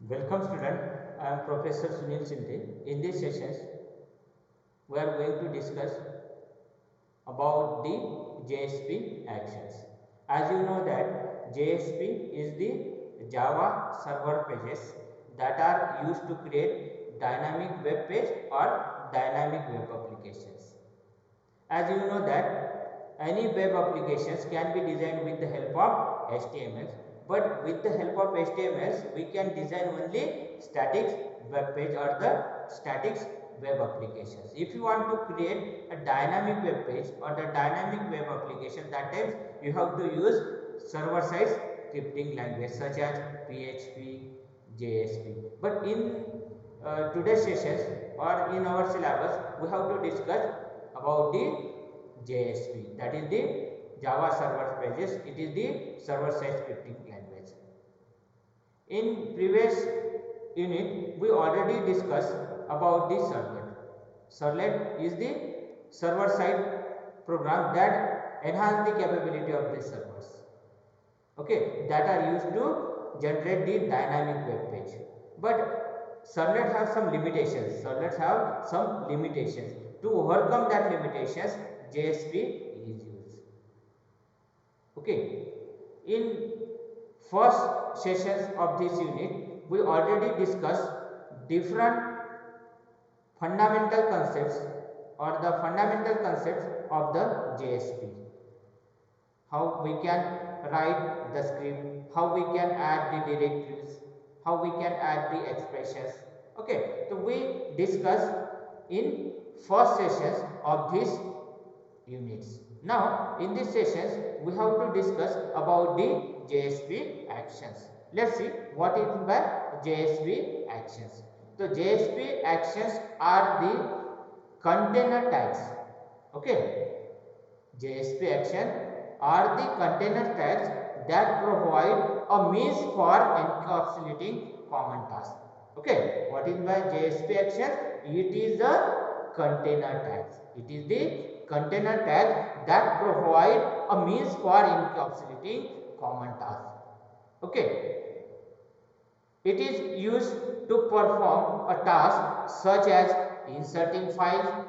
Welcome student, I am Professor Sunil Sindhe. In these sessions, we are going to discuss about the JSP actions. As you know that JSP is the Java server pages that are used to create dynamic web page or dynamic web applications. As you know that any web applications can be designed with the help of HTML, but with the help of HTML we can design only static web page or the static web applications. If you want to create a dynamic web page or the dynamic web application, that times you have to use server side scripting language such as PHP, JSP. But in today's sessions or in our syllabus, we have to discuss about the JSP, that is the Java server pages. It is the server side scripting language. In previous unit, we already discussed about the servlet. Servlet is the server side program that enhance the capability of the servers. Okay, that are used to generate the dynamic web page. But servlet have some limitations. Servlets have some limitations. To overcome that limitations, JSP is used. Okay, in first sessions of this unit, we already discussed different fundamental concepts or the fundamental concepts of the JSP. How we can write the script, how we can add the directives, how we can add the expressions. Okay, so we discuss in first sessions of these units. Now in these sessions we have to discuss about the JSP actions. Let's see what is by JSP actions. So JSP actions are the container tags. Okay, JSP action are the container tags that provide a means for encapsulating common tasks. Okay, what is by JSP action? It is a container tags. It is the container tag that provide a means for encapsulating common tasks. Okay, it is used to perform a task such as inserting files,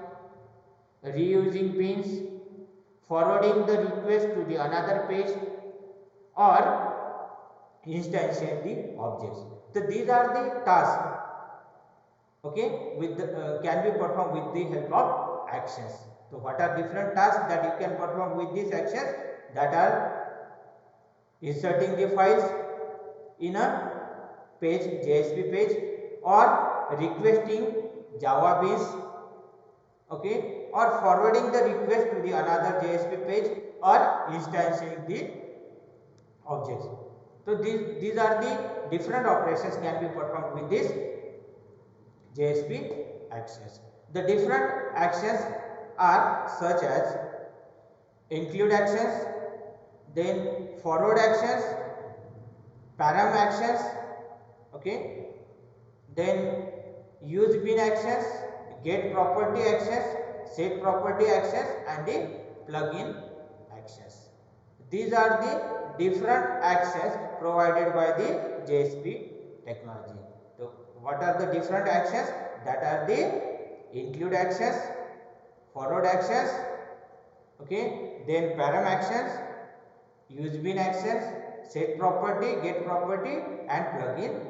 reusing pins, forwarding the request to the another page, or instantiate the objects. So these are the tasks, okay, with the, can be performed with the help of actions. So what are different tasks that you can perform with these actions? That are inserting the files in a page, JSP page, or requesting Java beans, okay, or forwarding the request to the another JSP page, or instantiating the objects. So these are the different operations can be performed with this JSP actions. The different actions are such as include actions, then forward actions, param actions, okay, then use bin actions, get property actions, set property actions, and the plugin actions. These are the different actions provided by the JSP technology. So what are the different actions? That are the include actions, forward actions, okay, then param actions, use bin actions, set property, get property, and plugin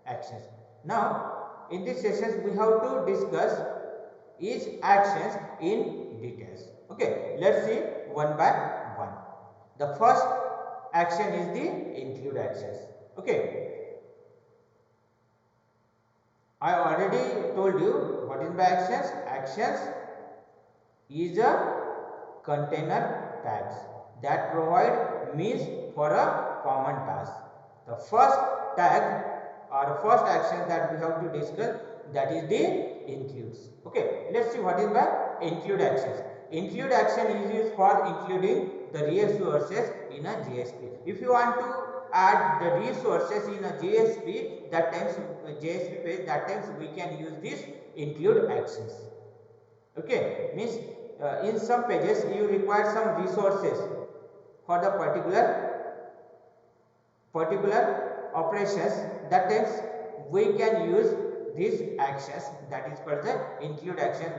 actions. Now in this sessions we have to discuss each actions in details. Okay, let's see one by one. The first action is the include actions. Okay, I already told you what is by actions. Actions is a container tags that provide means for a common task. The first tag or first action that we have to discuss, that is the includes. Okay, let's see what is by include actions. Include action is used for including the resources in a JSP. If you want to add the resources in a JSP, that times JSP page, that times we can use this include actions. Okay, means in some pages you require some resources for the particular operations, that times we can use these actions, that is called the include action.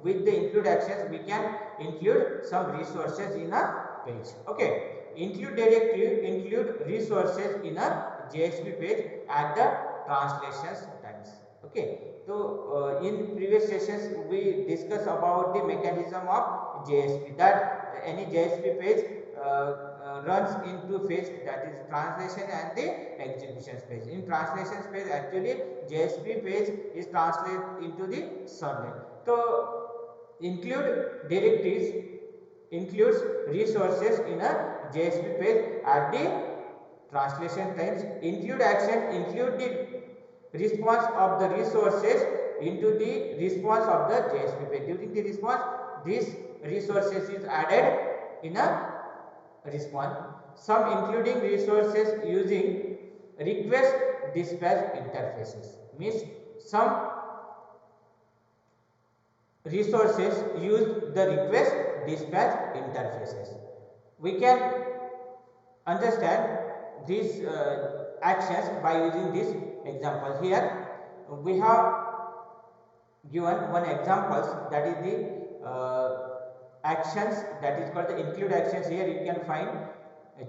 With the include actions we can include some resources in a page. Okay, include directive include resources in a JSP page at the translations times. Okay, so in previous sessions we discussed about the mechanism of JSP, that any JSP page runs into phase, that is translation and the execution phase. In translation phase actually JSP page is translated into the servlet. So include directives includes resources in a JSP page at the translation times. Include action include the response of the resources into the response of the JSP page. During the response, these resources is added in a response. Some including resources using request dispatch interfaces, means some resources use the request dispatch interfaces. We can understand these actions by using this example. Here we have given one examples, that is the actions, that is called the include actions. Here you can find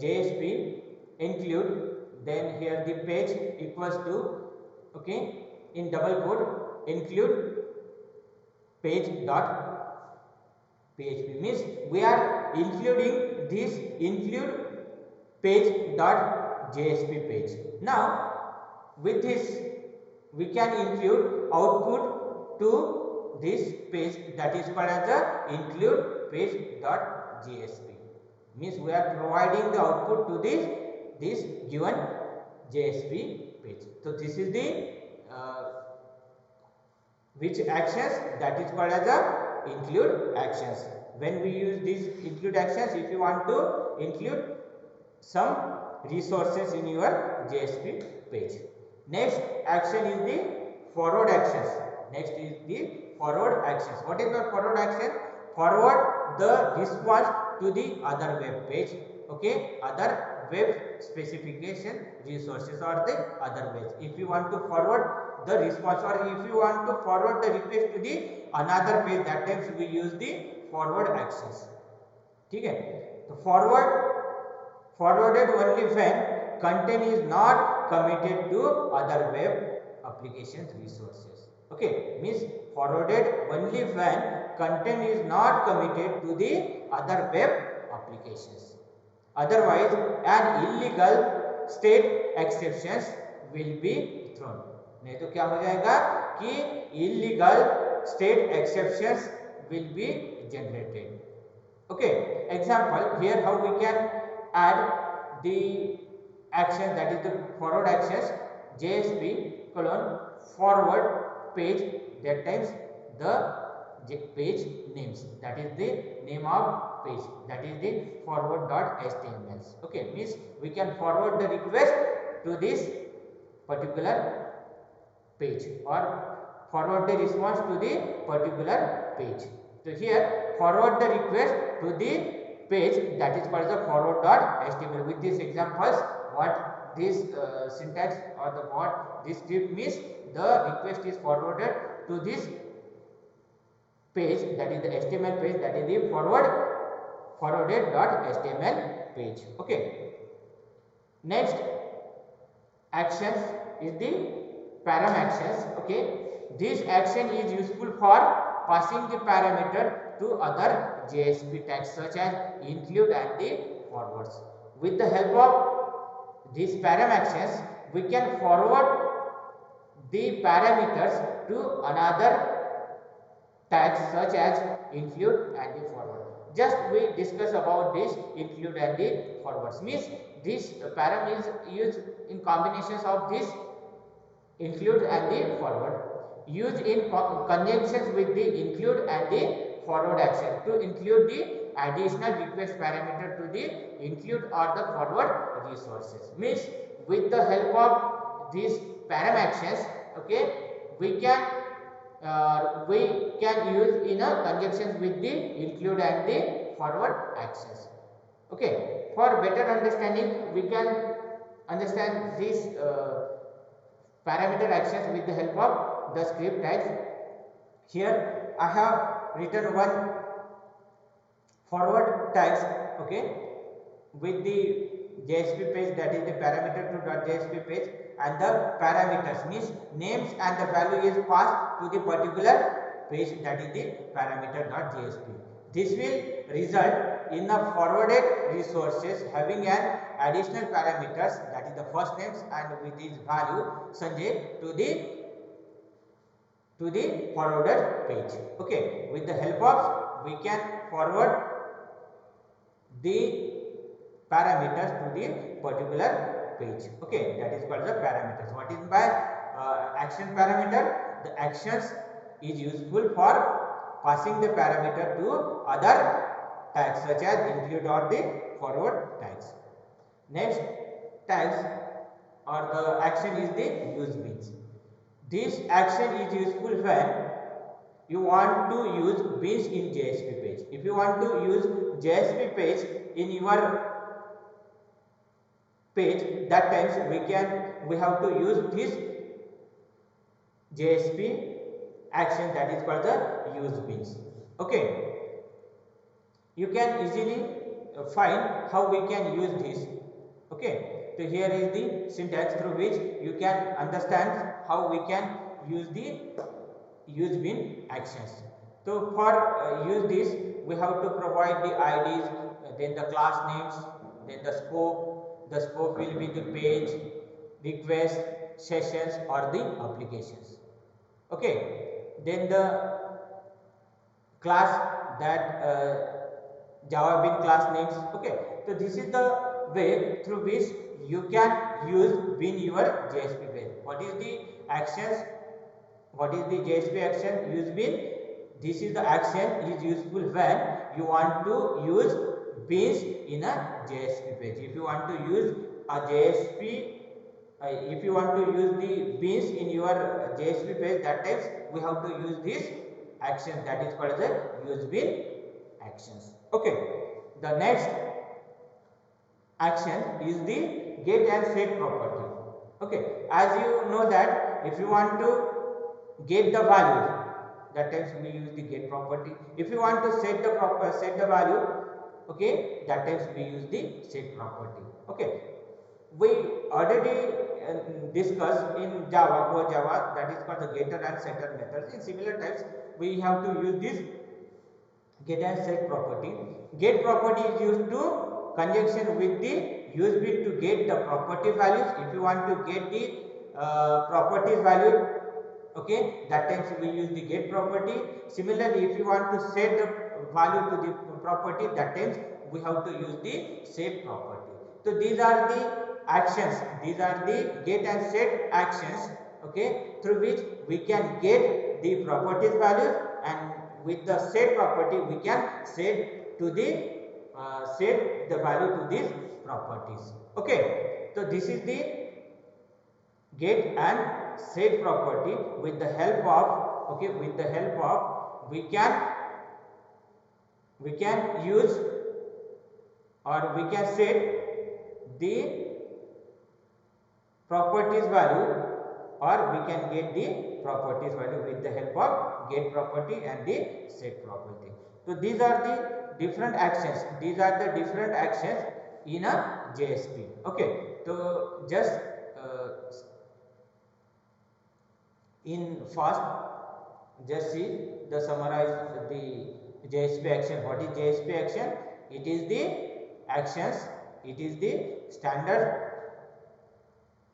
JSP include, then here the page equals to, okay, in double quote include page dot PHP, means we are including this include page dot JSP page. Now with this we can include output to this page, that is called as the include page dot JSP, means we are providing the output to this given JSP page. So this is the which actions, that is called as the include actions. When we use these include actions, if you want to include some resources in your JSP page. Next action is the forward actions. Next is the forward actions. What is the forward action? Forward the response to the other web page. Okay, other web specification resources or the other page. If you want to forward the response, or if you want to forward the request to the another page, that times we use the forward actions. Okay, so forwarded only when content is not committed to other web applications resources. Okay, means forwarded only when content is not committed to the other web applications. Otherwise an illegal state exceptions will be thrown. नहीं तो क्या हो जाएगा कि illegal state exceptions will be generated. Okay, example here how we can add the action, that is the forward actions. JSP colon forward page, that times the page names, that is the name of page, that is the forward dot html. Okay, means we can forward the request to this particular page or forward the response to the particular page. So here forward the request to the page, that is called the forward dot html. With these examples, what this syntax or the what this script means, the request is forwarded to this page, that is the HTML page, that is the forwarded dot HTML page. Okay. Next actions is the param actions. Okay, this action is useful for passing the parameter to other JSP tags such as include and the forwards. With the help of these param actions, we can forward the parameters to another tags such as include and the forward. Just we discuss about this include and the forwards, means this param is used in combinations of this include and the forward, used in conjunctions with the include and the forward action to include the additional request parameter to the include or the forward resources. Means with the help of these param actions, okay, we can use in a conjunction with the include and the forward actions. Okay, for better understanding we can understand this parameter actions with the help of the script tags. Here I have written one forward tags, okay, with the JSP page, that is the parameter to .jsp page, and the parameters means names and the value is passed to the particular page, that is the parameter.jsp. This will result in a forwarded resources having an additional parameters, that is the first names and with its value Sanjay to the forwarded page. Okay, with the help of we can forward the parameters to the particular page. Okay, that is called the parameters. What is by action parameter? The actions is useful for passing the parameter to other tags such as include or the forward tags. Next tags or the action is the use beans. This action is useful when you want to use beans in JSP page. If you want to use JSP page in your page, that times we have to use this JSP action, that is called the use beans. Okay, you can easily find how we can use this. Okay, so here is the syntax through which you can understand how we can use the use bin actions. So for use this, we have to provide the IDs, then the class names, then the scope. The scope will be the page, request, sessions or the applications. Okay, then the class, that Java bin class names. Okay, so this is the way through which you can use bin your JSP page. What is the actions? What is the JSP action? Use bin. This is the action is useful when you want to use beans in a JSP page. If you want to use a JSP, if you want to use the beans in your JSP page, that times we have to use this action, that is called the use bin actions. Okay, the next action is the get and set property. Okay, as you know that if you want to get the value, that times we use the get property. If you want to set the value, okay, that times we use the set property. Okay, we already discussed in Java, core Java, that is called the getter and setter methods. In similar types, we have to use this get and set property. Get property is used to conjunction with the use bin to get the property values. If you want to get the properties value, okay, that times we use the get property. Similarly, if you want to set the value to the property, that times we have to use the set property. So these are the actions, these are the get and set actions, okay, through which we can get the properties values, and with the set property we can set to the set the value to these properties. Okay, so this is the get and set property. With the help of, okay, with the help of we can use or we can set the properties value, or we can get the properties value with the help of get property and the set property. So these are the different actions, these are the different actions in a JSP. Okay, so just in fast, just see the summarize the JSP action. What is JSP action? It is the actions, it is the standard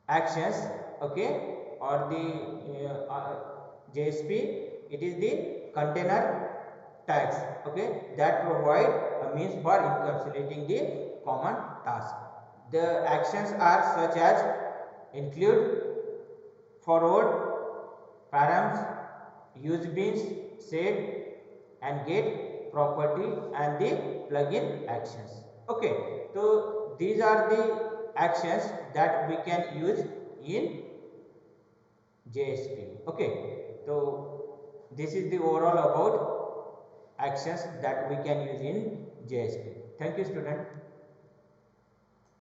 actions, okay, or the JSP, it is the container tags, okay, that provide a means for encapsulating the common task. The actions are such as include, forward, params, use beans, set and get, property and the plugin actions. Okay, so these are the actions that we can use in JSP. Okay, so this is the overall about actions that we can use in JSP. Thank you, student.